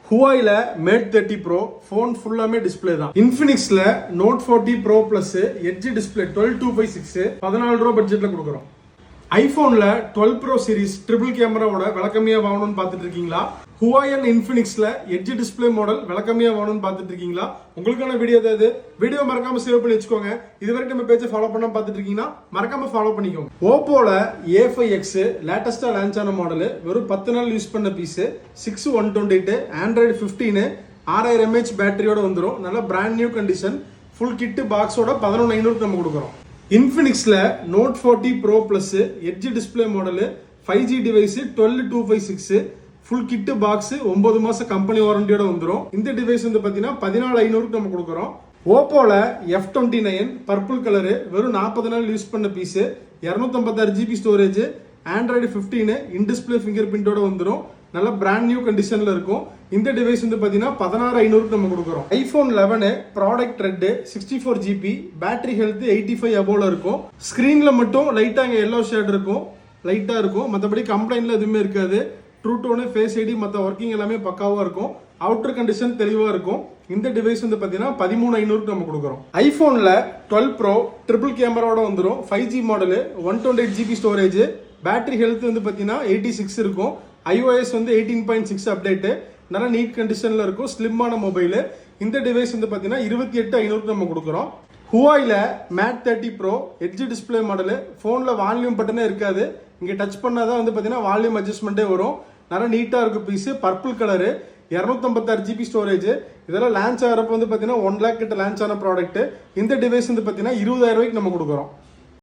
ஹுவாயில mate 30 pro phone ஃபுல்லாமே display தான். இன்ஃபினிக்ஸ்ல note 40 pro plus edge display 12256 14 ரூபா பட்ஜெட்ல கொடுக்குறோம். ஐபோன்ல 12 ப்ரோ சீரிஸ் ட்ரிபிள் கேமராவோட விளக்கமையா வாங்கணும்னு பார்த்துட்டு இருக்கீங்களா? ஹுவாய் அண்ட் இன்ஃபினிக்ஸ்ல எட்ஜ் டிஸ்பிளே மாடல் விளக்கமையா வாங்கணும்னு பார்த்துட்டு இருக்கீங்களா? உங்களுக்கான வீடியோ ஏதாவது வீடியோ மறக்காம சேவ் பண்ணி வச்சுக்கோங்க. இது வரைக்கும் நம்ம பேஜை ஃபாலோ பண்ணாம பார்த்துட்டு இருக்கீங்கன்னா மறக்காம ஃபாலோ பண்ணிக்கோங்க. ஓப்போல A5X லேட்டஸ்டா லான்ச் ஆன மாடல் வெறும் 10 நாள் யூஸ் பண்ண பீஸ் 6128 ஆண்ட்ராய்டு 15 6000 mAh பேட்டரியோட வந்துடும். நல்ல brand new condition full kit பாக்ஸோட 11500 நம்ம கொடுக்குறோம். இன்ஃபினிக்ஸ்ல note 40 pro plus edge display model 5G device 12256 full kit box 9 மாசம் கம்பெனி வாரண்டியோட வந்துடும். இந்த டிவைஸ் வந்து பாத்தீங்கன்னா 14500 நம்ம கொடுக்குறோம். ஓப்போல F29 பர்பிள் கலரு வெறும் 40 நாள் யூஸ் பண்ண piece 256 GB storage android 15 in display finger பிரிண்டோட வந்துடும். நல்ல பிராண்ட் நியூ கண்டிஷன்ல இருக்கும். இந்த டிவைஸ் வந்து பாத்தீங்கன்னா 16500 நம்ம கொடுக்குறோம். IPhone 11 product red 64 GB battery health 85 அபோல இருக்கும். ஸ்கிரீன்ல மட்டும் லைட்டா அங்க எல்லோ ஷேட் இருக்கும், லைட்டா இருக்கும். மற்றபடி கம்ப்ளைண்ட்ல எதுவுமே இருக்காது. ட்ரூ டோனு ஃபேஸ் ஐடி மற்ற ஒர்க்கிங் எல்லாமே பக்காவா இருக்கும். அவுட்டர் கண்டிஷன் தெளிவா இருக்கும். இந்த டிவைஸ் வந்து பாத்தீங்கன்னா 13500 நம்ம கொடுக்குறோம். ஐபோன்ல 12 ப்ரோ ட்ரிபிள் கேமராவோட வந்துடும். 5G model 128 GB storage battery health வந்து பாத்தீங்கன்னா 86 இருக்கும். iOS வந்து 18.6 அப்டேட். நல்ல நீட் கண்டிஷன்ல இருக்கும். ஸ்லிம்மான மொபைல். இந்த டிவைஸ் வந்து பாத்தீங்கன்னா 28500 நம்ம கொடுக்குறோம். ஹுவாயில mate 30 pro edge display model போன்ல வால்யூம் பட்டனே இருக்காது. இங்க டச் பண்ணாதான் வந்து பாத்தீங்கன்னா வால்யூம் அட்ஜஸ்ட்மெண்டே வரும். நல்ல நீட்டா இருக்கும் piece. Purple colour 256 GB storage. இதெல்லாம் லான்ச் ஆகிறப்ப வந்து பாத்தீங்கன்னா 1 lakh கிட்ட லான்ச் ஆன ப்ராடக்ட். இந்த டிவைஸ் வந்து பாத்தீங்கன்னா 20000 ரூபாய்க்கு நம்ம கொடுக்குறோம்.